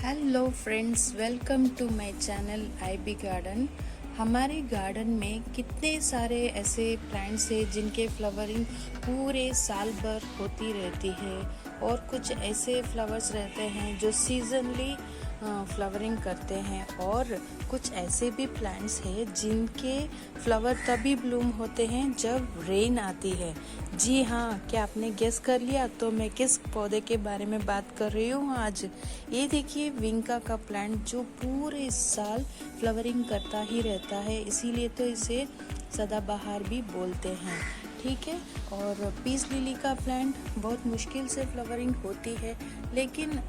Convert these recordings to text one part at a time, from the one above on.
Hello friends, welcome to my channel IB garden. हमारे garden में कितने सारे ऐसे प्लांट्स हैं जिनके फ्लावरिंग पूरे साल भर होती रहती है और कुछ ऐसे फ्लावर्स रहते हैं जो सीजनली फ्लावरिंग करते हैं और कुछ ऐसे भी प्लांट्स हैं जिनके फ्लावर तभी ब्लूम होते हैं जब रेन आती है। जी हाँ, क्या आपने गेस कर लिया? तो मैं किस पौधे के बारे में बात कर रही हूँ आज? ये देखिए, विंका का प्लांट जो पूरे साल फ्लावरिंग करता ही रहता है, इसीलिए तो इसे सदाबहार भी बोलते हैं। ठीक है। और पीस लिली का प्लांट बहुत मुश्किल से फ्लावरिंग होती है, लेकिन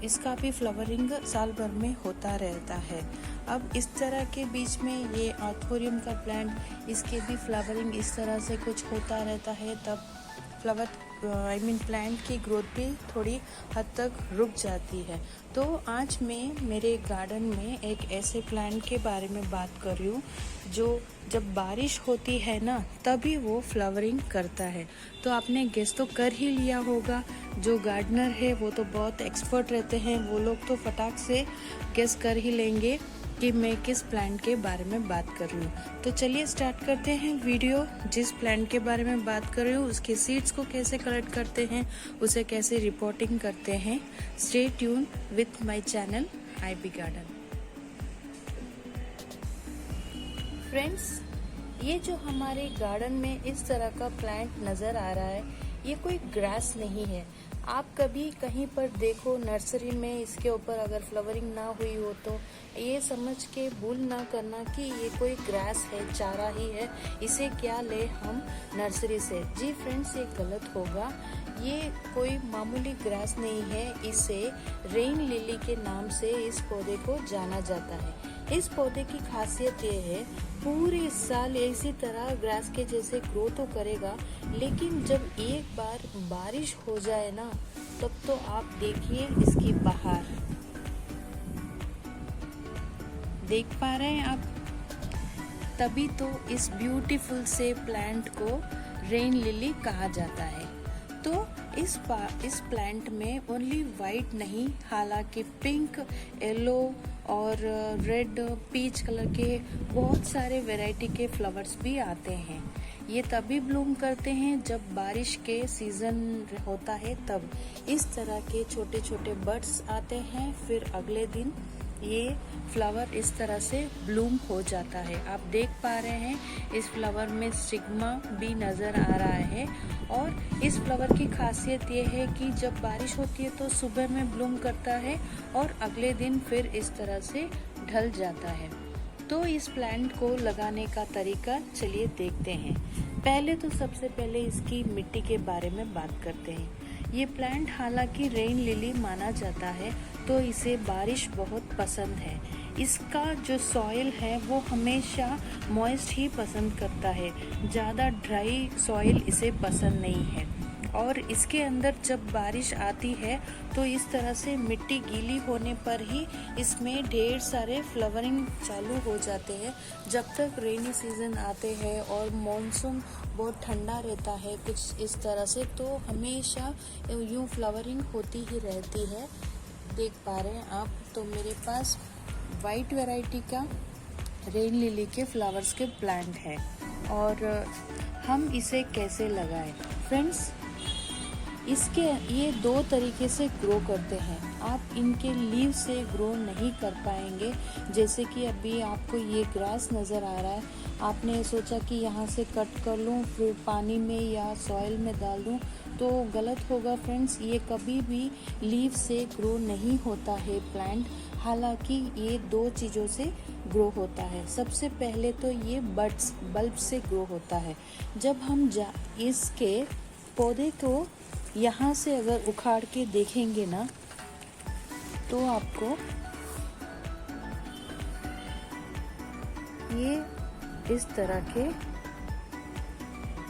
इसका भी फ्लावरिंग साल भर में होता रहता है। अब इस तरह के बीच में ये ऑर्थोरियम का प्लांट, इसके भी फ्लावरिंग इस तरह से कुछ होता रहता है, तब फ्लावर प्लांट की ग्रोथ भी थोड़ी हद तक रुक जाती है। तो आज मैं मेरे गार्डन में एक ऐसे प्लांट के बारे में बात कर रही हूँ जो जब बारिश होती है ना, तभी वो फ्लावरिंग करता है। तो आपने गेस तो कर ही लिया होगा। जो गार्डनर है वो तो बहुत एक्सपर्ट रहते हैं, वो लोग तो फटाक से गेस कर ही लेंगे कि मैं किस प्लांट के बारे में बात कर रही हूँ। तो चलिए स्टार्ट करते हैं वीडियो। जिस प्लांट के बारे में बात कर रही हूँ उसके सीड्स को कैसे कलेक्ट करते हैं, उसे कैसे रिपोर्टिंग करते हैं। Stay tune with my channel IB garden. Friends, ये जो हमारे गार्डन में इस तरह का प्लांट नज़र आ रहा है, ये कोई ग्रास नहीं है। आप कभी कहीं पर देखो नर्सरी में, इसके ऊपर अगर फ्लावरिंग ना हुई हो तो ये समझ के भूल ना करना कि ये कोई ग्रास है, चारा ही है, इसे क्या ले हम नर्सरी से। जी फ्रेंड्स, ये गलत होगा। ये कोई मामूली ग्रास नहीं है, इसे रेन लिली के नाम से इस पौधे को जाना जाता है। इस पौधे की खासियत ये है, पूरे साल इसी तरह ग्रास के जैसे ग्रो तो करेगा, लेकिन जब एक बार बारिश हो जाए ना, तब तो आप देखिए इसकी बहार। देख पा रहे हैं आप? तभी तो इस ब्यूटीफुल से प्लांट को रेन लिली कहा जाता है। तो इस प्लांट में ओनली वाइट नहीं, हालांकि पिंक, येलो और रेड, पीच कलर के बहुत सारे वैरायटी के फ्लावर्स भी आते हैं। ये तभी ब्लूम करते हैं जब बारिश के सीजन होता है, तब इस तरह के छोटे छोटे बड्स आते हैं, फिर अगले दिन ये फ्लावर इस तरह से ब्लूम हो जाता है। आप देख पा रहे हैं इस फ्लावर में स्टिग्मा भी नज़र आ रहा है। और इस फ्लावर की खासियत ये है कि जब बारिश होती है तो सुबह में ब्लूम करता है और अगले दिन फिर इस तरह से ढल जाता है। तो इस प्लांट को लगाने का तरीका चलिए देखते हैं। पहले तो सबसे पहले इसकी मिट्टी के बारे में बात करते हैं। ये प्लांट हालांकि रेन लिली माना जाता है, तो इसे बारिश बहुत पसंद है। इसका जो सॉइल है वो हमेशा मॉइस्ट ही पसंद करता है, ज़्यादा ड्राई सॉइल इसे पसंद नहीं है। और इसके अंदर जब बारिश आती है तो इस तरह से मिट्टी गीली होने पर ही इसमें ढेर सारे फ्लावरिंग चालू हो जाते हैं। जब तक रेनी सीजन आते हैं और मॉनसून बहुत ठंडा रहता है कुछ इस तरह से, तो हमेशा यूँ फ्लावरिंग होती ही रहती है। देख पा रहे हैं आप? तो मेरे पास वाइट वैरायटी का रेन लिली के फ्लावर्स के प्लांट है। और हम इसे कैसे लगाएं? फ्रेंड्स, इसके ये दो तरीके से ग्रो करते हैं। आप इनके लीव से ग्रो नहीं कर पाएंगे। जैसे कि अभी आपको ये ग्रास नज़र आ रहा है, आपने सोचा कि यहाँ से कट कर लूँ फिर पानी में या सॉइल में डाल दूँ, तो गलत होगा फ्रेंड्स। ये कभी भी लीव से ग्रो नहीं होता है प्लांट। हालांकि ये दो चीज़ों से ग्रो होता है। सबसे पहले तो ये बल्ब से ग्रो होता है। जब हम इसके पौधे को यहाँ से अगर उखाड़ के देखेंगे ना, तो आपको ये इस तरह के,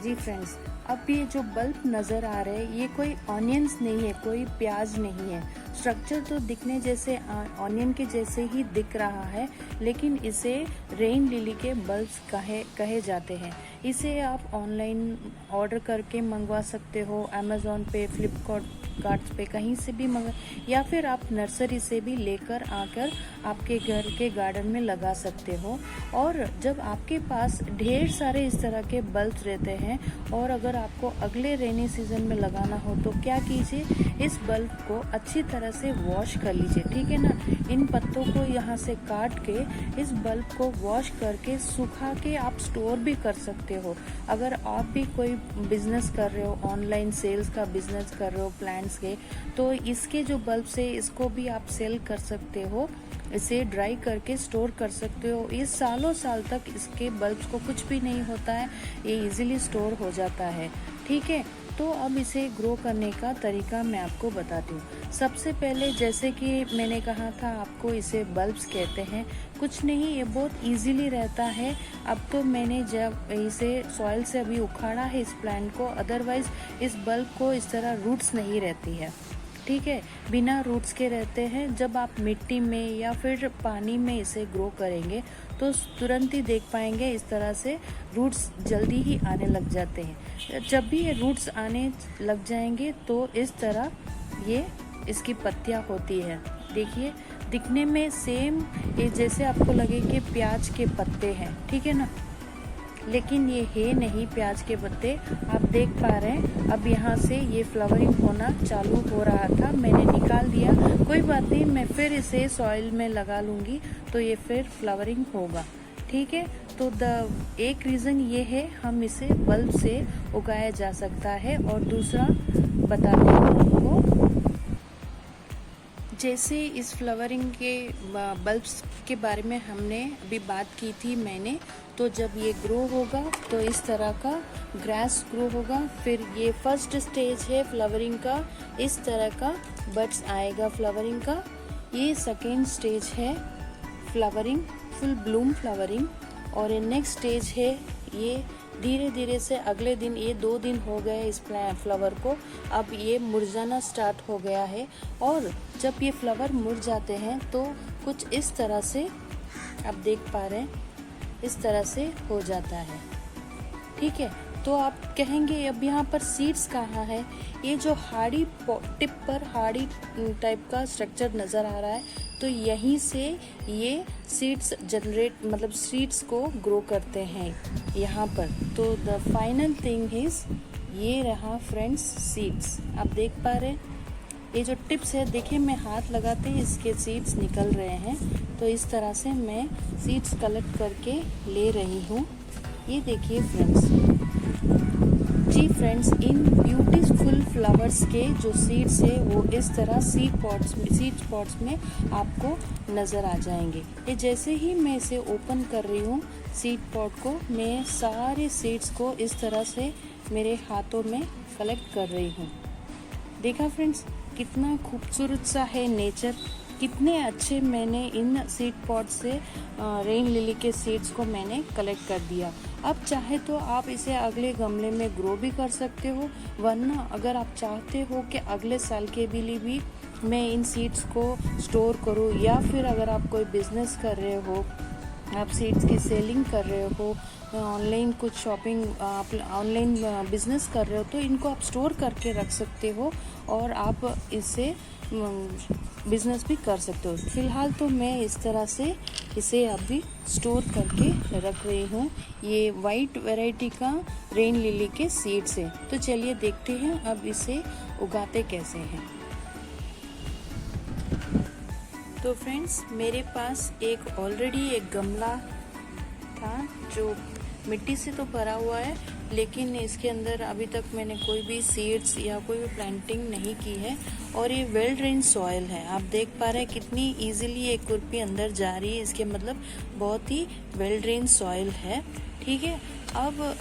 जी फ्रेंड्स, अब ये जो बल्ब नज़र आ रहे हैं ये कोई ऑनियंस नहीं है, कोई प्याज नहीं है। स्ट्रक्चर तो दिखने जैसे ऑनियन के जैसे ही दिख रहा है, लेकिन इसे रेन लिली के बल्ब्स कहे जाते हैं। इसे आप ऑनलाइन ऑर्डर करके मंगवा सकते हो, अमेज़ॉन पे, फ्लिपकार्ट पे, कहीं से भी मंगा, या फिर आप नर्सरी से भी लेकर आकर आपके घर के गार्डन में लगा सकते हो। और जब आपके पास ढेर सारे इस तरह के बल्ब रहते हैं और अगर आपको अगले रेनी सीजन में लगाना हो तो क्या कीजिए, इस बल्ब को अच्छी तरह से वॉश कर लीजिए, ठीक है ना। इन पत्तों को यहाँ से काट के इस बल्ब को वॉश करके सुखा के आप स्टोर भी कर सकते हो। अगर आप भी कोई बिजनेस कर रहे हो, ऑनलाइन सेल्स का बिजनेस कर रहे हो प्लांट्स के, तो इसके जो बल्ब से इसको भी आप सेल कर सकते हो, इसे ड्राई करके स्टोर कर सकते हो। ये सालों साल तक इसके बल्ब्स को कुछ भी नहीं होता है, ये इजीली स्टोर हो जाता है, ठीक है। तो अब इसे ग्रो करने का तरीका मैं आपको बताती हूँ। सबसे पहले जैसे कि मैंने कहा था आपको, इसे बल्ब्स कहते हैं, कुछ नहीं, ये बहुत इजीली रहता है। अब तो मैंने जब इसे सॉइल से अभी उखाड़ा है इस प्लांट को, अदरवाइज इस बल्ब को इस तरह रूट्स नहीं रहती है, ठीक है, बिना रूट्स के रहते हैं। जब आप मिट्टी में या फिर पानी में इसे ग्रो करेंगे तो तुरंत ही देख पाएंगे इस तरह से रूट्स जल्दी ही आने लग जाते हैं। जब भी ये रूट्स आने लग जाएंगे तो इस तरह ये इसकी पत्तियां होती है। देखिए, दिखने में सेम ये जैसे आपको लगे कि प्याज के पत्ते हैं, ठीक है ना, लेकिन ये है नहीं प्याज के पत्ते। आप देख पा रहे हैं अब यहाँ से ये फ्लावरिंग होना चालू हो रहा था, मैंने निकाल दिया, कोई बात नहीं, मैं फिर इसे सॉइल में लगा लूँगी तो ये फिर फ्लावरिंग होगा, ठीक है। तो एक रीज़न ये है हम इसे बल्ब से उगाया जा सकता है। और दूसरा बताते हैं आपको, जैसे इस फ्लावरिंग के बल्ब्स के बारे में हमने अभी बात की थी मैंने, तो जब ये ग्रो होगा तो इस तरह का ग्रास ग्रो होगा। फिर ये फर्स्ट स्टेज है फ्लावरिंग का, इस तरह का बड्स आएगा फ्लावरिंग का। ये सेकेंड स्टेज है फ्लावरिंग, फुल ब्लूम फ्लावरिंग। और ये नेक्स्ट स्टेज है, ये धीरे धीरे से अगले दिन, ये 2 दिन हो गए इस फ्लावर को, अब ये मुरझाना स्टार्ट हो गया है। और जब ये फ्लावर मुरझाते हैं तो कुछ इस तरह से आप देख पा रहे हैं, इस तरह से हो जाता है, ठीक है। तो आप कहेंगे अब यहाँ पर सीड्स कहाँ है, ये जो हार्डी टिप पर हार्डी टाइप का स्ट्रक्चर नज़र आ रहा है, तो यहीं से ये सीड्स जनरेट, मतलब सीड्स को ग्रो करते हैं यहाँ पर। तो द फाइनल थिंग इज, ये रहा फ्रेंड्स सीड्स, आप देख पा रहे हैं, ये जो टिप्स है, देखिए मैं हाथ लगाते ही इसके सीड्स निकल रहे हैं। तो इस तरह से मैं सीड्स कलेक्ट करके ले रही हूँ, ये देखिए फ्रेंड्स। जी फ्रेंड्स, इन ब्यूटीफुल फ्लावर्स के जो सीड्स है वो इस तरह सीड पॉट्स में आपको नज़र आ जाएंगे। ये जैसे ही मैं इसे ओपन कर रही हूँ सीड पॉट को, मैं सारे सीड्स को इस तरह से मेरे हाथों में कलेक्ट कर रही हूँ। देखा फ्रेंड्स, कितना खूबसूरत सा है नेचर, कितने अच्छे मैंने इन सीड पॉट से रेन लिली के सीड्स को मैंने कलेक्ट कर दिया। अब चाहे तो आप इसे अगले गमले में ग्रो भी कर सकते हो, वरना अगर आप चाहते हो कि अगले साल के लिए भी मैं इन सीड्स को स्टोर करूं, या फिर अगर आप कोई बिजनेस कर रहे हो, आप सीड्स की सेलिंग कर रहे हो, ऑनलाइन कुछ शॉपिंग, आप ऑनलाइन बिजनेस कर रहे हो, तो इनको आप स्टोर करके रख सकते हो और आप इससे बिजनेस भी कर सकते हो। फिलहाल तो मैं इस तरह से इसे अभी स्टोर करके रख रही हूँ। ये वाइट वैरायटी का रेन लिली के सीड्स है। तो चलिए देखते हैं अब इसे उगाते कैसे हैं। तो फ्रेंड्स, मेरे पास ऑलरेडी एक गमला था जो मिट्टी से तो भरा हुआ है, लेकिन इसके अंदर अभी तक मैंने कोई भी सीड्स या कोई भी प्लांटिंग नहीं की है। और ये वेल ड्रेन सॉइल है, आप देख पा रहे हैं कितनी इजीली एक खुरपी अंदर जा रही है, इसके मतलब बहुत ही वेल ड्रेन सॉइल है, ठीक है। अब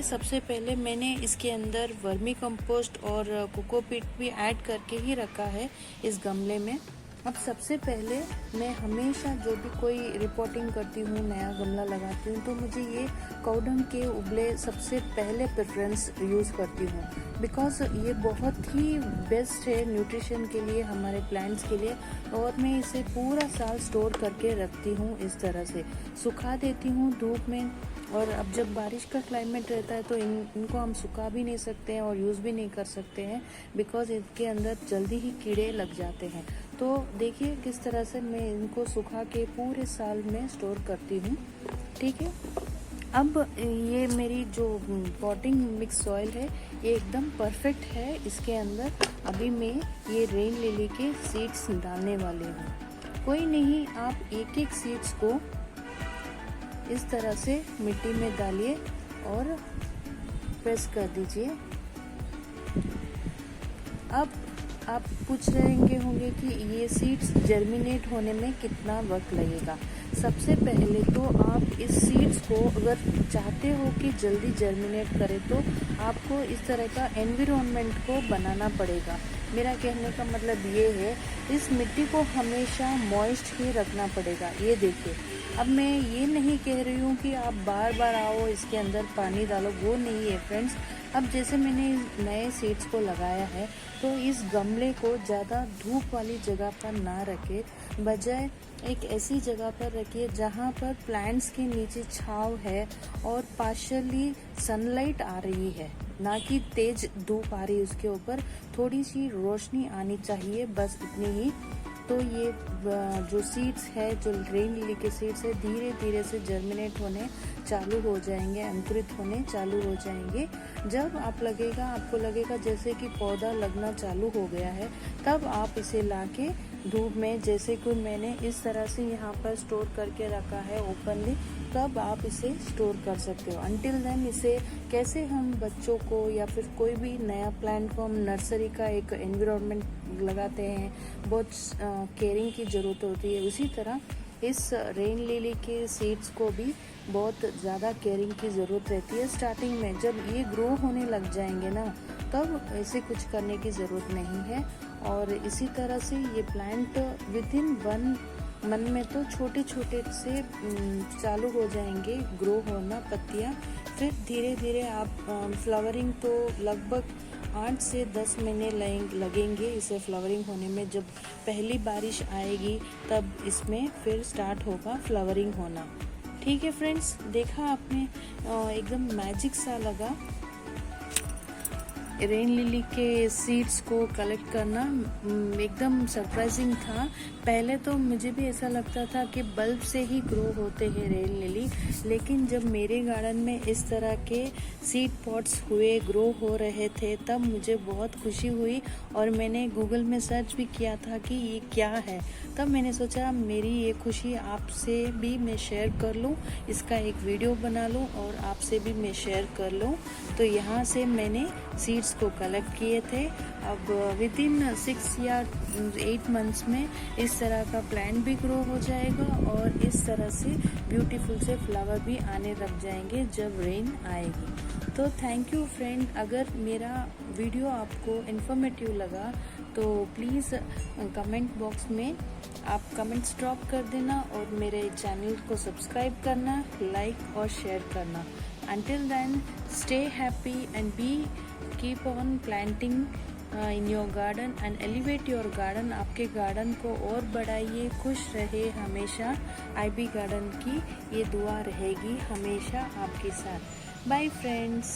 सबसे पहले मैंने इसके अंदर वर्मी कंपोस्ट और कोकोपीट भी ऐड करके ही रखा है इस गमले में। अब सबसे पहले मैं हमेशा जो भी कोई रिपोर्टिंग करती हूँ, नया गमला लगाती हूँ, तो मुझे ये काउडंग के उबले सबसे पहले प्रेफरेंस यूज़ करती हूँ, बिकॉज ये बहुत ही बेस्ट है न्यूट्रिशन के लिए, हमारे प्लांट्स के लिए। और मैं इसे पूरा साल स्टोर करके रखती हूँ, इस तरह से सुखा देती हूँ धूप में, और अब जब बारिश का क्लाइमेट रहता है तो इनको हम सुखा भी नहीं सकते हैं और यूज़ भी नहीं कर सकते हैं, बिकॉज़ इनके अंदर जल्दी ही कीड़े लग जाते हैं। तो देखिए किस तरह से मैं इनको सुखा के पूरे साल में स्टोर करती हूँ। ठीक है, अब ये मेरी जो पॉटिंग मिक्स सॉइल है ये एकदम परफेक्ट है। इसके अंदर अभी मैं ये रेन लिली के सीड्स डालने वाली हूँ। कोई नहीं, आप एक एक सीड्स को इस तरह से मिट्टी में डालिए और प्रेस कर दीजिए। अब आप पूछ रहे होंगे कि ये सीड्स जर्मिनेट होने में कितना वक्त लगेगा। सबसे पहले तो आप इस सीड्स को अगर चाहते हो कि जल्दी जर्मिनेट करे तो आपको इस तरह का एनवायरनमेंट को बनाना पड़ेगा। मेरा कहने का मतलब ये है, इस मिट्टी को हमेशा मॉइस्ट ही रखना पड़ेगा। ये देखिए, अब मैं ये नहीं कह रही हूँ कि आप बार बार आओ इसके अंदर पानी डालो, वो नहीं है फ्रेंड्स। अब जैसे मैंने नए सीड्स को लगाया है तो इस गमले को ज़्यादा धूप वाली जगह पर ना रखे, बजाय एक ऐसी जगह पर रखिए जहाँ पर प्लांट्स के नीचे छांव है और पार्शियली सनलाइट आ रही है, ना कि तेज धूप आ रही है। उसके ऊपर थोड़ी सी रोशनी आनी चाहिए, बस इतनी ही। तो ये जो सीड्स है, जो रेन लिली के सीड्स है, धीरे धीरे से जर्मिनेट होने चालू हो जाएंगे, अंकुरित होने चालू हो जाएंगे। जब आपको लगेगा जैसे कि पौधा लगना चालू हो गया है, तब आप इसे लाके धूप में, जैसे कि मैंने इस तरह से यहाँ पर स्टोर करके रखा है ओपनली, तब आप इसे स्टोर कर सकते हो। अंटिल देन इसे कैसे हम बच्चों को या फिर कोई भी नया प्लांट को हम नर्सरी का एक एनवायरनमेंट लगाते हैं, बहुत केयरिंग की ज़रूरत होती है, उसी तरह इस रेन लिली के सीड्स को भी बहुत ज़्यादा केयरिंग की ज़रूरत रहती है। स्टार्टिंग में जब ये ग्रो होने लग जाएंगे ना, तब ऐसे कुछ करने की ज़रूरत नहीं है। और इसी तरह से ये प्लांट विद इन 1 मंथ में तो छोटे छोटे से चालू हो जाएंगे ग्रो होना पत्तियाँ। फिर धीरे धीरे आप फ्लावरिंग तो लगभग 8 से 10 महीने लगेंगे इसे फ्लावरिंग होने में। जब पहली बारिश आएगी तब इसमें फिर स्टार्ट होगा फ्लावरिंग होना। ठीक है फ्रेंड्स, देखा आपने, एकदम मैजिक सा लगा रेन लिली के सीड्स को कलेक्ट करना, एकदम सरप्राइजिंग था। पहले तो मुझे भी ऐसा लगता था कि बल्ब से ही ग्रो होते हैं रेन लिली, लेकिन जब मेरे गार्डन में इस तरह के सीड पॉट्स हुए, ग्रो हो रहे थे, तब मुझे बहुत खुशी हुई और मैंने गूगल में सर्च भी किया था कि ये क्या है। तब मैंने सोचा मेरी ये खुशी आपसे भी मैं शेयर कर लूँ, इसका एक वीडियो बना लूँ और आपसे भी मैं शेयर कर लूँ। तो यहाँ से मैंने सीड्स को कलेक्ट किए थे। अब विद इन 6 या 8 मंथ्स में इस तरह का प्लांट भी ग्रो हो जाएगा और इस तरह से ब्यूटीफुल से फ्लावर भी आने लग जाएंगे जब रेन आएगी। तो थैंक यू फ्रेंड, अगर मेरा वीडियो आपको इन्फॉर्मेटिव लगा तो प्लीज़ कमेंट बॉक्स में आप कमेंट्स ड्रॉप कर देना और मेरे चैनल को सब्सक्राइब करना, लाइक और शेयर करना। Until then, stay happy and keep on planting in your garden and elevate your garden। आपके गार्डन को और बढ़ाइए, खुश रहे हमेशा। IB गार्डन की ये दुआ रहेगी हमेशा आपके साथ। Bye friends.